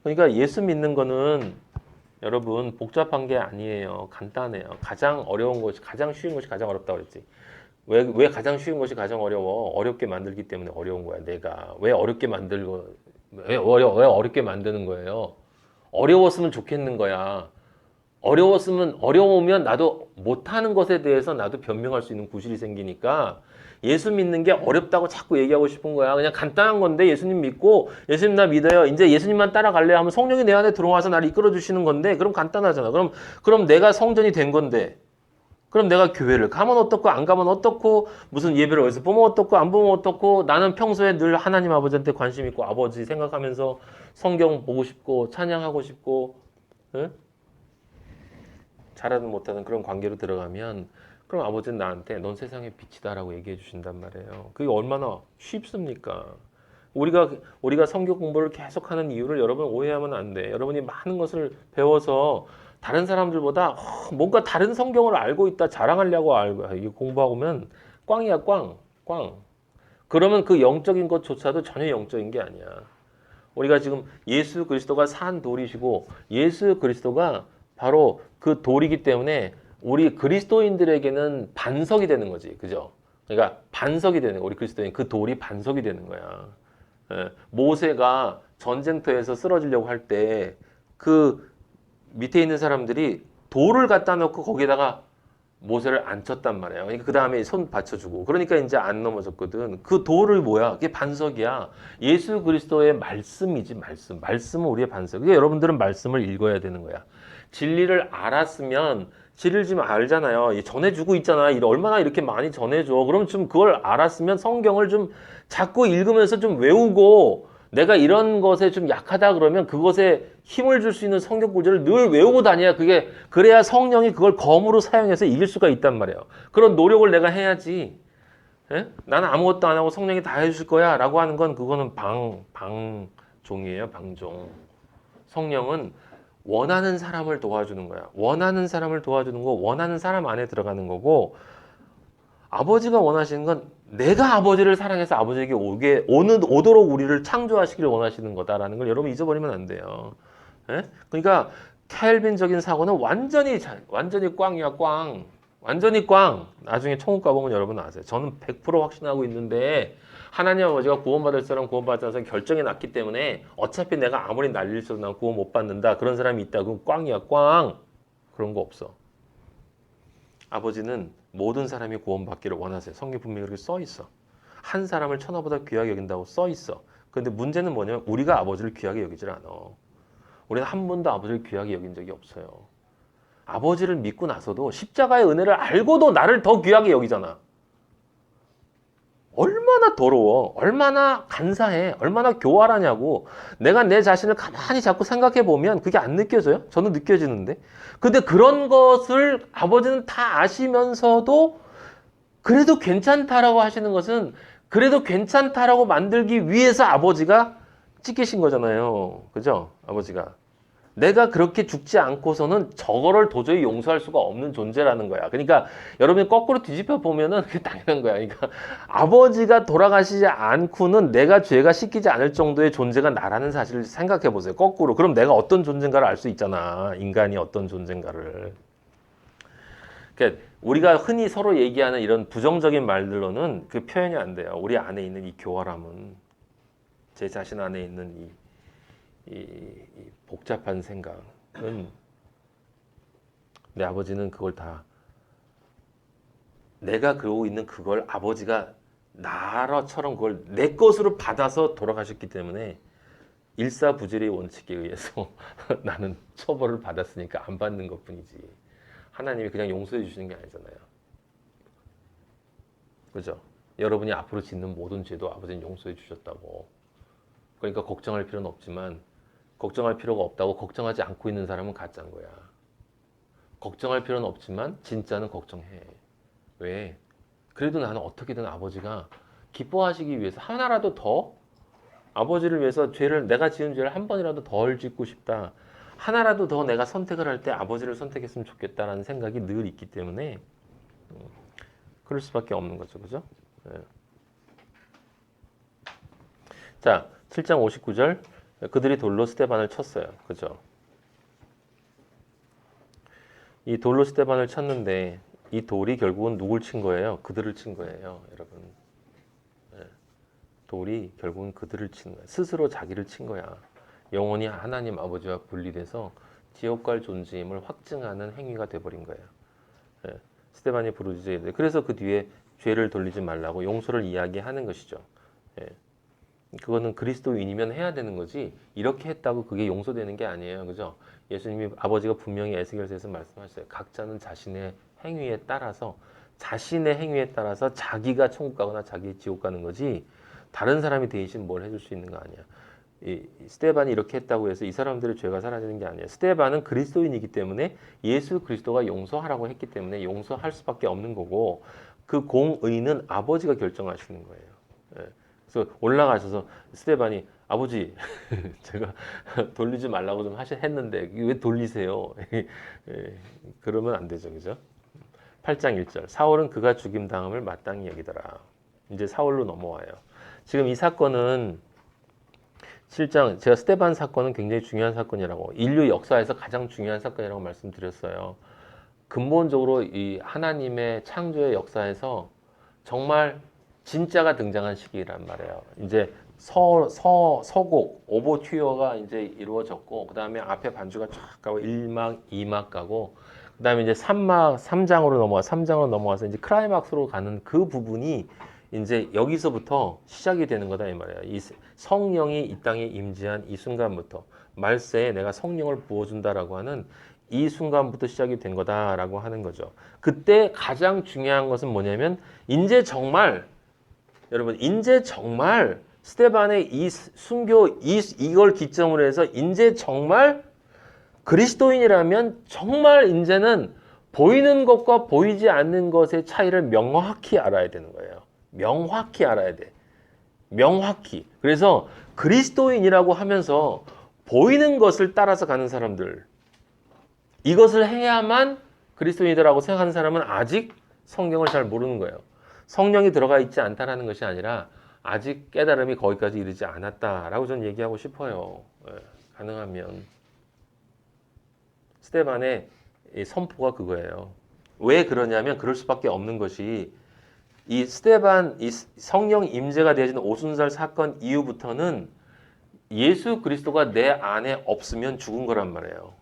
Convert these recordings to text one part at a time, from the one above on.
그러니까 예수 믿는 거는 여러분 복잡한 게 아니에요. 간단해요. 가장 어려운 것이 가장 쉬운 것이 가장 어렵다고 그랬지. 왜 가장 쉬운 것이 가장 어려워? 어렵게 만들기 때문에 어려운 거야. 내가 왜 어렵게 만들고 왜 어렵게 만드는 거예요? 어려웠으면 좋겠는 거야. 어려우면 나도 못하는 것에 대해서 나도 변명할 수 있는 구실이 생기니까 예수 믿는 게 어렵다고 자꾸 얘기하고 싶은 거야. 그냥 간단한 건데 예수님 믿고 예수님 나 믿어요. 이제 예수님만 따라갈래요 하면 성령이 내 안에 들어와서 나를 이끌어 주시는 건데 그럼 간단하잖아. 그럼 내가 성전이 된 건데 그럼 내가 교회를 가면 어떻고 안 가면 어떻고 무슨 예배를 어디서 보면 어떻고 안 보면 어떻고 나는 평소에 늘 하나님 아버지한테 관심 있고 아버지 생각하면서 성경 보고 싶고 찬양하고 싶고 응? 잘하든 못하든 그런 관계로 들어가면 그럼 아버지는 나한테 넌 세상의 빛이다라고 얘기해 주신단 말이에요. 그게 얼마나 쉽습니까? 우리가 성경 공부를 계속하는 이유를 여러분 오해하면 안 돼. 여러분이 많은 것을 배워서 다른 사람들보다 뭔가 다른 성경을 알고 있다 자랑하려고 알고 이거 공부하면 꽝이야 꽝. 그러면 그 영적인 것조차도 전혀 영적인 게 아니야. 우리가 지금 예수 그리스도가 산 돌이시고 예수 그리스도가 바로 그 돌이기 때문에 우리 그리스도인들에게는 반석이 되는 거지. 그죠? 그러니까 반석이 되는 거. 우리 그리스도인 그 돌이 반석이 되는 거야. 예, 모세가 전쟁터에서 쓰러지려고 할 때 그 밑에 있는 사람들이 돌을 갖다 놓고 거기다가 모세를 앉혔단 말이에요. 그러니까 그 다음에 손 받쳐주고. 그러니까 이제 안 넘어졌거든. 그 돌을 뭐야? 그게 반석이야. 예수 그리스도의 말씀이지, 말씀. 말씀은 우리의 반석. 그러니까 여러분들은 말씀을 읽어야 되는 거야. 진리를 알았으면, 진리를 지금 알잖아요. 전해주고 있잖아. 얼마나 이렇게 많이 전해줘. 그럼 좀 그걸 알았으면 성경을 좀 자꾸 읽으면서 좀 외우고, 내가 이런 것에 좀 약하다 그러면 그것에 힘을 줄 수 있는 성경 구절을 늘 외우고 다녀야 그래야 성령이 그걸 검으로 사용해서 이길 수가 있단 말이에요. 그런 노력을 내가 해야지. 예? 나는 아무것도 안 하고 성령이 다 해줄 거야 라고 하는 건 그거는 방종이에요. 방종. 성령은 원하는 사람을 도와주는 거야. 원하는 사람을 도와주는 거 원하는 사람 안에 들어가는 거고 아버지가 원하시는 건 내가 아버지를 사랑해서 아버지에게 오도록 우리를 창조하시기를 원하시는 거다라는 걸 여러분 잊어버리면 안 돼요. 예? 그러니까 켈빈적인 사고는 완전히 꽝이야, 꽝. 완전히 꽝. 나중에 천국 가보면 여러분 아세요. 저는 100% 확신하고 있는데 하나님 아버지가 구원받을 사람, 구원받지 않을 사람 결정해 놨기 때문에 어차피 내가 아무리 난리를 쳐도 난 구원 못 받는다. 그런 사람이 있다. 그럼 꽝이야, 꽝. 그런 거 없어. 아버지는 모든 사람이 구원받기를 원하세요. 성경 분명히 그렇게 써 있어. 한 사람을 천하보다 귀하게 여긴다고 써 있어. 그런데 문제는 뭐냐면 우리가 아버지를 귀하게 여기질 않아. 우리는 한 번도 아버지를 귀하게 여긴 적이 없어요. 아버지를 믿고 나서도 십자가의 은혜를 알고도 나를 더 귀하게 여기잖아. 얼마나 더러워, 얼마나 간사해, 얼마나 교활하냐고. 내가 내 자신을 가만히 자꾸 생각해 보면 그게 안 느껴져요? 저는 느껴지는데. 근데 그런 것을 아버지는 다 아시면서도 그래도 괜찮다라고 하시는 것은 그래도 괜찮다라고 만들기 위해서 아버지가 찍히신 거잖아요. 그죠? 아버지가. 내가 그렇게 죽지 않고서는 저거를 도저히 용서할 수가 없는 존재라는 거야. 그러니까 여러분이 거꾸로 뒤집어 보면은 그게 당연한 거야. 그러니까 아버지가 돌아가시지 않고는 내가 죄가 씻기지 않을 정도의 존재가 나라는 사실을 생각해 보세요. 거꾸로. 그럼 내가 어떤 존재인가를 알 수 있잖아. 인간이 어떤 존재인가를. 그러니까 우리가 흔히 서로 얘기하는 이런 부정적인 말들로는 그 표현이 안 돼요. 우리 안에 있는 이 교활함은 제 자신 안에 있는 이 복잡한 생각은 내 아버지는 그걸 다 내가 그러고 있는 그걸 아버지가 나라처럼 그걸 내 것으로 받아서 돌아가셨기 때문에 일사부질의 원칙에 의해서 나는 처벌을 받았으니까 안 받는 것뿐이지 하나님이 그냥 용서해 주시는 게 아니잖아요. 그죠? 여러분이 앞으로 짓는 모든 죄도 아버지는 용서해 주셨다고. 그러니까 걱정할 필요는 없지만 걱정할 필요가 없다고 걱정하지 않고 있는 사람은 가짜인 거야. 걱정할 필요는 없지만 진짜는 걱정해. 왜? 그래도 나는 어떻게든 아버지가 기뻐하시기 위해서 하나라도 더 아버지를 위해서 내가 지은 죄를 한 번이라도 덜 짓고 싶다. 하나라도 더 내가 선택을 할 때 아버지를 선택했으면 좋겠다라는 생각이 늘 있기 때문에 그럴 수밖에 없는 거죠. 그죠? 네. 자, 7장 59절 그들이 돌로 스데반을 쳤어요. 그죠? 이 돌로 스데반을 쳤는데 이 돌이 결국은 누굴 친 거예요? 그들을 친 거예요, 여러분. 예. 돌이 결국은 그들을 친 거야. 스스로 자기를 친 거야. 영원히 하나님 아버지와 분리돼서 지옥 갈 존재임을 확증하는 행위가 돼버린 거예요. 예. 스데반이 부르짖어야 그래서 그 뒤에 죄를 돌리지 말라고 용서를 이야기하는 것이죠. 예. 그거는 그리스도인이면 해야 되는 거지 이렇게 했다고 그게 용서되는 게 아니에요. 그죠? 예수님이 아버지가 분명히 에스겔서에서 말씀하셨어요. 각자는 자신의 행위에 따라서 자기가 천국 가거나 자기 지옥 가는 거지 다른 사람이 대신 뭘 해줄 수 있는 거 아니야. 이 스데반이 이렇게 했다고 해서 이 사람들의 죄가 사라지는 게 아니에요. 스데반은 그리스도인이기 때문에 예수 그리스도가 용서하라고 했기 때문에 용서할 수밖에 없는 거고 그 공의는 아버지가 결정하시는 거예요. 예. 그래서 올라가셔서 스데반이 아버지 제가 돌리지 말라고 좀 했는데 왜 돌리세요? 그러면 안 되죠. 그죠? 8장 1절 사울은 그가 죽임당함을 마땅히 여기더라. 이제 사울로 넘어와요. 지금 이 사건은 7장 제가 스데반 사건은 굉장히 중요한 사건이라고 인류 역사에서 가장 중요한 사건이라고 말씀드렸어요. 근본적으로 이 하나님의 창조의 역사에서 정말 진짜가 등장한 시기란 말이에요. 이제 서곡, 오버튜어가 이제 이루어졌고, 그 다음에 앞에 반주가 쫙 가고, 1막, 2막 가고, 그 다음에 이제 3장으로 넘어와서 이제 클라이막스로 가는 그 부분이 이제 여기서부터 시작이 되는 거다, 이 말이에요. 이 성령이 이 땅에 임재한 이 순간부터, 말세에 내가 성령을 부어준다라고 하는 이 순간부터 시작이 된 거다라고 하는 거죠. 그때 가장 중요한 것은 뭐냐면, 여러분, 이제 정말 스데반의 이 순교 이걸 기점으로 해서 이제 정말 그리스도인이라면 정말 이제는 보이는 것과 보이지 않는 것의 차이를 명확히 알아야 되는 거예요. 명확히 알아야 돼. 명확히. 그래서 그리스도인이라고 하면서 보이는 것을 따라서 가는 사람들, 이것을 해야만 그리스도인이라고 생각하는 사람은 아직 성경을 잘 모르는 거예요. 성령이 들어가 있지 않다라는 것이 아니라 아직 깨달음이 거기까지 이르지 않았다라고 저는 얘기하고 싶어요. 가능하면. 스데반의 선포가 그거예요. 왜 그러냐면 그럴 수밖에 없는 것이 이 스데반, 이 성령 임재가 되어진 오순절 사건 이후부터는 예수 그리스도가 내 안에 없으면 죽은 거란 말이에요.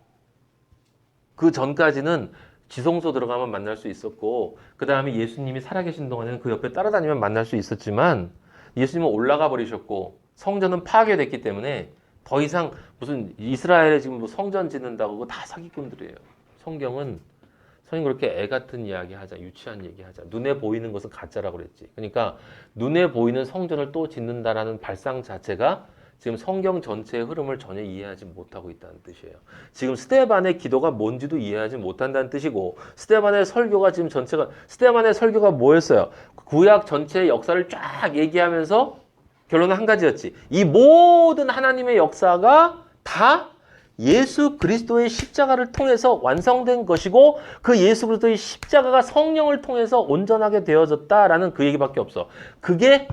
그 전까지는 지성소 들어가면 만날 수 있었고 그 다음에 예수님이 살아계신 동안에는 그 옆에 따라다니면 만날 수 있었지만 예수님은 올라가 버리셨고 성전은 파괴됐기 때문에 더 이상 무슨 이스라엘에 지금 뭐 성전 짓는다고 그거 다 사기꾼들이에요. 성경은 그렇게 애 같은 이야기 하자, 유치한 얘기 하자. 눈에 보이는 것은 가짜라고 그랬지. 그러니까 눈에 보이는 성전을 또 짓는다라는 발상 자체가 지금 성경 전체의 흐름을 전혀 이해하지 못하고 있다는 뜻이에요. 지금 스데반의 기도가 뭔지도 이해하지 못한다는 뜻이고 스데반의 설교가 지금 스데반의 설교가 뭐였어요? 구약 전체의 역사를 쫙 얘기하면서 결론은 한 가지였지. 이 모든 하나님의 역사가 다 예수 그리스도의 십자가를 통해서 완성된 것이고 그 예수 그리스도의 십자가가 성령을 통해서 온전하게 되어졌다라는 그 얘기밖에 없어. 그게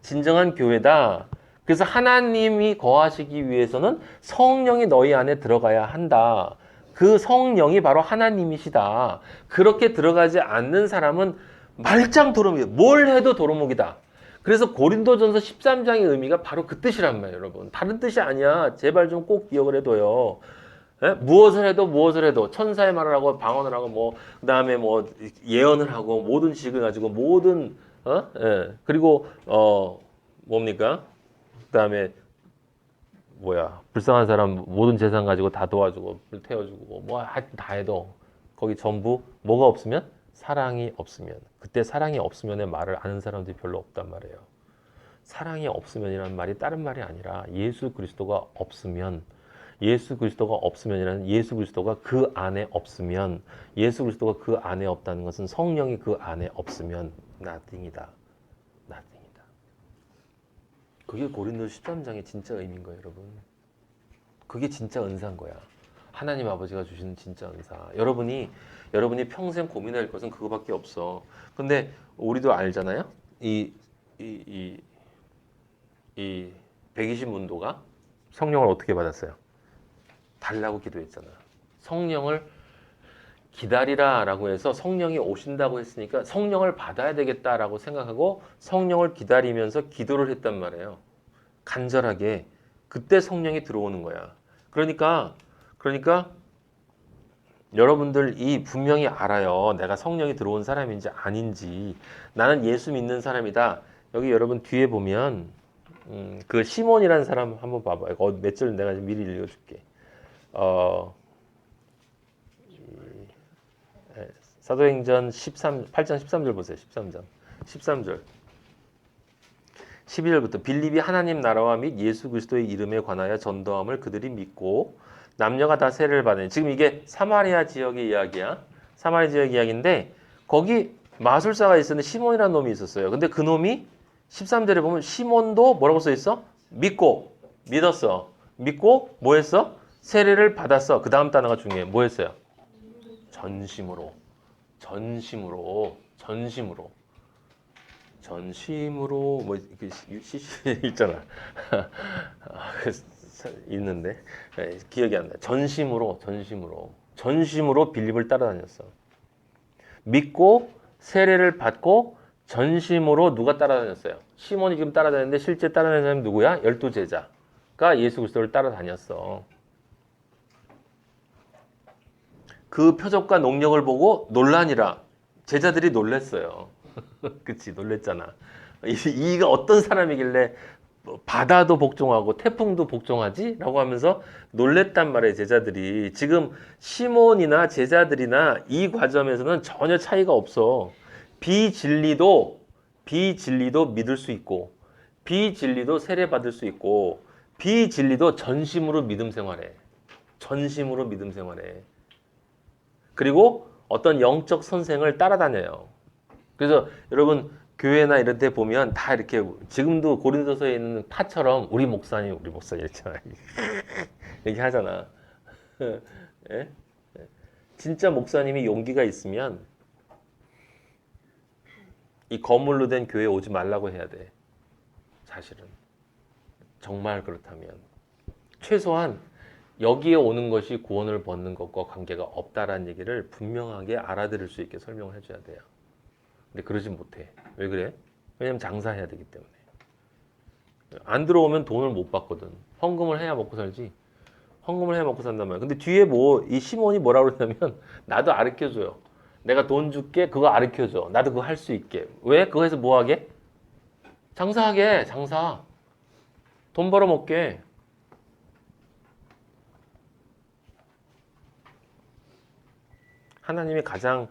진정한 교회다. 그래서 하나님이 거하시기 위해서는 성령이 너희 안에 들어가야 한다. 그 성령이 바로 하나님이시다. 그렇게 들어가지 않는 사람은 말짱 도루묵이다. 뭘 해도 도루묵이다. 그래서 고린도전서 13장의 의미가 바로 그 뜻이란 말이에요, 여러분. 다른 뜻이 아니야. 제발 좀 꼭 기억을 해둬요. 예? 무엇을 해도 천사의 말을 하고 방언을 하고 뭐 그다음에 뭐 예언을 하고 모든 지식을 가지고 모든 그리고 뭡니까? 그다음에 불쌍한 사람 모든 재산 가지고 다 도와주고 불 태워주고 뭐 하여튼 다 해도 거기 전부 뭐가 없으면 사랑이 없으면 그때 사랑이 없으면의 말을 아는 사람들이 별로 없단 말이에요. 사랑이 없으면이라는 말이 다른 말이 아니라 예수 그리스도가 없으면이라는 예수 그리스도가 그 안에 없으면 예수 그리스도가 그 안에 없다는 것은 성령이 그 안에 없으면 nothing이다. 그게 고린도서 13장의 진짜 의미인 거예요, 여러분. 그게 진짜 은사인 거야. 하나님 아버지가 주시는 진짜 은사. 여러분이 평생 고민할 것은 그거밖에 없어. 근데 우리도 알잖아요. 이 120문도가 성령을 어떻게 받았어요? 달라고 기도했잖아. 성령을 기다리라 라고 해서 성령이 오신다고 했으니까 성령을 받아야 되겠다라고 생각하고 성령을 기다리면서 기도를 했단 말이에요. 간절하게. 그때 성령이 들어오는 거야. 그러니까 여러분들 이 분명히 알아요. 내가 성령이 들어온 사람인지 아닌지. 나는 예수 믿는 사람이다. 여기 여러분 뒤에 보면 그 시몬이라는 사람 한번 봐봐요. 몇 절 내가 미리 읽어줄게. 사도행전 8장 13절 보세요. 13절. 12절부터 빌립이 하나님 나라와 및 예수 그리스도의 이름에 관하여 전도함을 그들이 믿고 남녀가 다 세례를 받으니 지금 이게 사마리아 지역의 이야기야. 사마리아 지역 이야기인데 거기 마술사가 있었는데 시몬이라는 놈이 있었어요. 근데 그 놈이 13절에 보면 시몬도 뭐라고 써 있어? 믿었어. 믿고 뭐 했어? 세례를 받았어. 그 다음 단어가 중요해. 뭐 했어요? 전심으로 뭐 이렇게 있잖아. 있는데 기억이 안 나. 전심으로 빌립을 따라다녔어. 믿고 세례를 받고 전심으로 누가 따라다녔어요? 시몬이 지금 따라다녔는데 실제 따라다니는 사람이 누구야? 12제자가 예수 그리스도를 따라다녔어. 그 표적과 능력을 보고 논란이라 제자들이 놀랬어요. 그치, 놀랬잖아. 이가 어떤 사람이길래 바다도 복종하고 태풍도 복종하지? 라고 하면서 놀랬단 말이에요, 제자들이. 지금 시몬이나 제자들이나 이 과정에서는 전혀 차이가 없어. 비진리도 믿을 수 있고, 비진리도 세례받을 수 있고, 비진리도 전심으로 믿음 생활해. 그리고 어떤 영적 선생을 따라다녀요. 그래서 여러분 교회나 이런 데 보면 다 이렇게 지금도 고린도서에 있는 파처럼 우리 목사님 있잖아. 이렇게 하잖아. 예? 진짜 목사님이 용기가 있으면 이 거물로 된 교회에 오지 말라고 해야 돼. 사실은. 정말 그렇다면. 최소한 여기에 오는 것이 구원을 받는 것과 관계가 없다라는 얘기를 분명하게 알아들을 수 있게 설명을 해줘야 돼요. 근데 그러진 못해. 왜 그래? 왜냐면 장사해야 되기 때문에. 안 들어오면 돈을 못 받거든. 헌금을 해야 먹고 살지. 헌금을 해야 먹고 산단 말이야. 근데 뒤에 이 시몬이 뭐라고 그러냐면 나도 가르쳐줘요. 내가 돈 줄게. 그거 가르쳐줘. 나도 그거 할 수 있게. 왜? 그거 해서 뭐 하게? 장사하게. 장사. 돈 벌어먹게. 하나님이 가장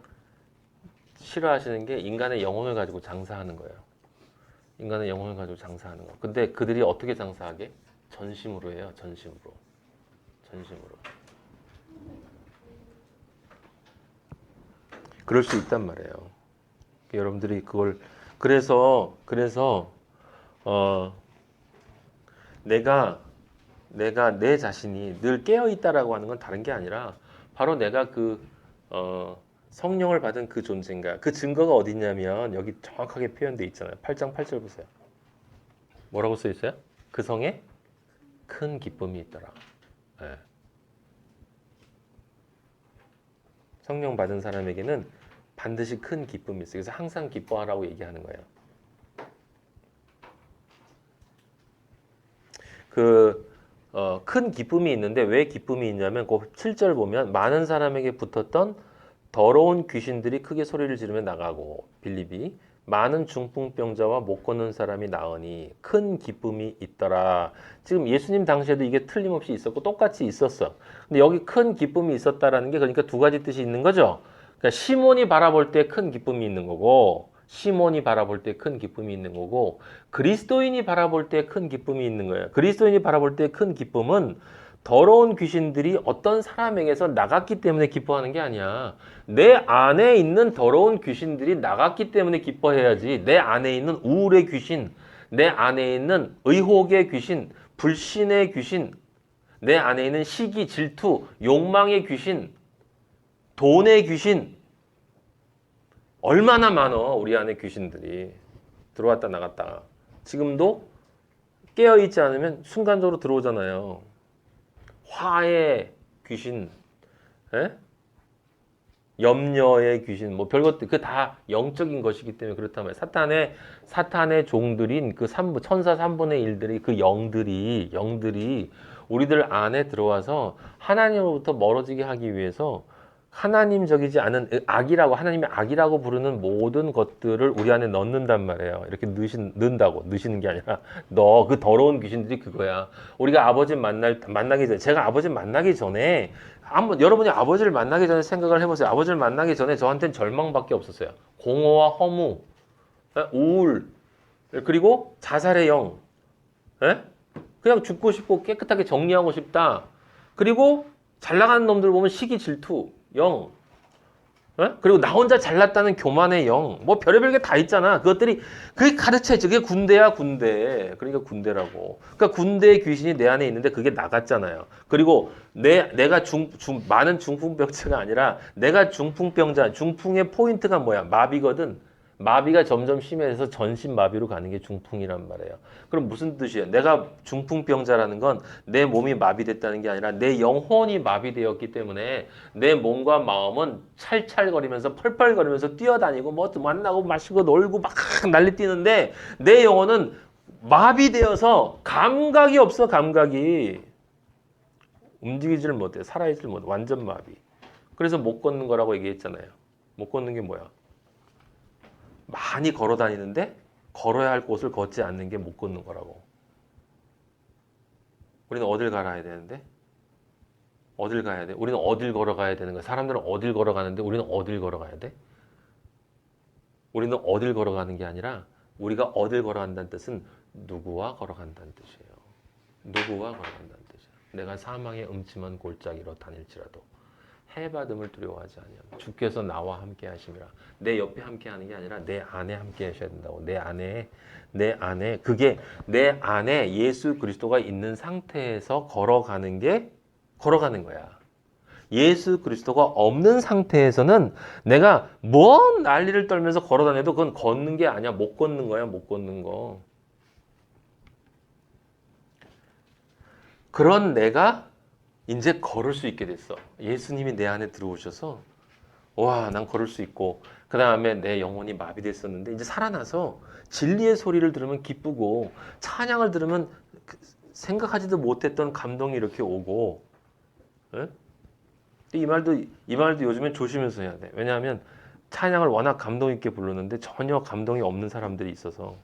싫어하시는 게 인간의 영혼을 가지고 장사하는 거예요. 인간의 영혼을 가지고 장사하는 거. 근데 그들이 어떻게 장사하게? 전심으로 해요. 전심으로. 그럴 수 있단 말이에요. 여러분들이 그걸 그래서 내가 내 자신이 늘 깨어 있다라고 하는 건 다른 게 아니라 바로 내가 성령을 받은 그 존재인가. 그 증거가 어디 있냐면 여기 정확하게 표현되어 있잖아요. 8장 8절 보세요. 뭐라고 써 있어요? 그 성에 큰 기쁨이 있더라. 네. 성령 받은 사람에게는 반드시 큰 기쁨이 있어요. 그래서 항상 기뻐하라고 얘기하는 거예요. 큰 기쁨이 있는데 왜 기쁨이 있냐면 그 7절 보면 많은 사람에게 붙었던 더러운 귀신들이 크게 소리를 지르며 나가고 빌립이 많은 중풍병자와 못 걷는 사람이 나으니 큰 기쁨이 있더라. 지금 예수님 당시에도 이게 틀림없이 있었고 똑같이 있었어. 근데 여기 큰 기쁨이 있었다라는 게 그러니까 두 가지 뜻이 있는 거죠. 그러니까 시몬이 바라볼 때 큰 기쁨이 있는 거고 시몬이 바라볼 때 큰 기쁨이 있는 거고 그리스도인이 바라볼 때 큰 기쁨이 있는 거예요. 그리스도인이 바라볼 때 큰 기쁨은 더러운 귀신들이 어떤 사람에게서 나갔기 때문에 기뻐하는 게 아니야. 내 안에 있는 더러운 귀신들이 나갔기 때문에 기뻐해야지. 내 안에 있는 우울의 귀신, 내 안에 있는 의혹의 귀신, 불신의 귀신, 내 안에 있는 시기, 질투, 욕망의 귀신, 돈의 귀신, 얼마나 많어 우리 안에 귀신들이 들어왔다 나갔다. 지금도 깨어있지 않으면 순간적으로 들어오잖아요. 화의 귀신, 에? 염려의 귀신, 뭐 별것들 그 다 영적인 것이기 때문에 그렇다면 사탄의 종들인 그 천사 3분의 1들이 그 영들이 우리들 안에 들어와서 하나님으로부터 멀어지게 하기 위해서 하나님적이지 않은 하나님이 악이라고 부르는 모든 것들을 우리 안에 넣는단 말이에요. 이렇게 넣는다고 게 아니라 너 그 더러운 귀신들이 그거야. 우리가 아버지 만나기 전에 제가 아버지 만나기 전에 여러분이 아버지를 만나기 전에 생각을 해보세요. 아버지를 만나기 전에 저한테는 절망밖에 없었어요. 공허와 허무, 우울, 그리고 자살의 영, 그냥 죽고 싶고 깨끗하게 정리하고 싶다. 그리고 잘 나가는 놈들 보면 시기 질투, 영, 그리고 나 혼자 잘났다는 교만의 영, 뭐 별의별 게 다 있잖아. 그게 가르쳐야지. 그게 군대야, 군대. 그러니까 군대라고. 그러니까 군대의 귀신이 내 안에 있는데 그게 나갔잖아요. 그리고 내가 많은 중풍병자가 아니라 내가 중풍병자, 중풍의 포인트가 뭐야? 마비거든. 마비가 점점 심해져서 전신 마비로 가는 게 중풍이란 말이에요. 그럼 무슨 뜻이에요? 내가 중풍병자라는 건 내 몸이 마비됐다는 게 아니라 내 영혼이 마비되었기 때문에 내 몸과 마음은 찰찰거리면서 펄펄거리면서 뛰어다니고 뭐 만나고 마시고 놀고 막 난리 뛰는데 내 영혼은 마비되어서 감각이 없어. 감각이 움직이지를 못해. 살아있지를 못해. 완전 마비. 그래서 못 걷는 거라고 얘기했잖아요. 못 걷는 게 뭐야? 많이 걸어 다니는데 걸어야 할 곳을 걷지 않는 게 못 걷는 거라고. 우리는 어딜 갈아야 되는데? 어딜 가야 돼? 우리는 어딜 걸어가야 되는 거야? 사람들은 어딜 걸어가는데 우리는 어딜 걸어가야 돼? 우리는 어딜 걸어가는 게 아니라 우리가 어딜 걸어간다는 뜻은 누구와 걸어간다는 뜻이에요. 누구와 걸어간다는 뜻이에요. 내가 사망의 음침한 골짜기로 다닐지라도 해받음을 두려워하지 아니하며 주께서 나와 함께 하심이라. 내 옆에 함께 하는 게 아니라 내 안에 함께 하셔야 된다고. 내 안에 그게 내 안에 예수 그리스도가 있는 상태에서 걸어가는 거야. 예수 그리스도가 없는 상태에서는 내가 뭔 난리를 떨면서 걸어 다녀도 그건 걷는 게 아니야. 못 걷는 거야. 못 걷는 거. 그런 내가 이제 걸을 수 있게 됐어. 예수님이 내 안에 들어오셔서 와, 난 걸을 수 있고 그 다음에 내 영혼이 마비됐었는데 이제 살아나서 진리의 소리를 들으면 기쁘고 찬양을 들으면 생각하지도 못했던 감동이 이렇게 오고. 에? 이 말도 요즘엔 조심해서 해야 돼. 왜냐하면 찬양을 워낙 감동 있게 부르는데 전혀 감동이 없는 사람들이 있어서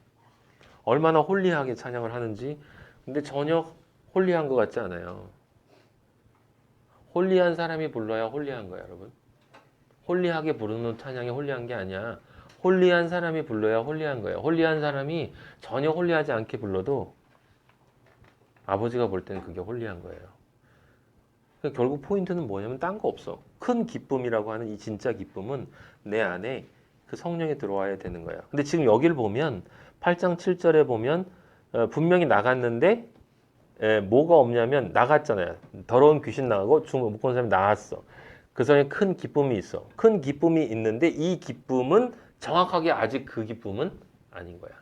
얼마나 홀리하게 찬양을 하는지 근데 전혀 홀리한 것 같지 않아요. 홀리한 사람이 불러야 홀리한 거야, 여러분. 홀리하게 부르는 찬양이 홀리한 게 아니야. 홀리한 사람이 불러야 홀리한 거예요. 홀리한 사람이 전혀 홀리하지 않게 불러도 아버지가 볼 때는 그게 홀리한 거예요. 그러니까 결국 포인트는 뭐냐면 딴 거 없어. 큰 기쁨이라고 하는 이 진짜 기쁨은 내 안에 그 성령이 들어와야 되는 거야. 근데 지금 여기를 보면 8장 7절에 보면 분명히 나갔는데 뭐가 없냐면 나갔잖아요. 더러운 귀신 나가고 못 건 사람이 나왔어. 그 사람에 큰 기쁨이 있어. 큰 기쁨이 있는데 이 기쁨은 정확하게 아직 그 기쁨은 아닌 거야.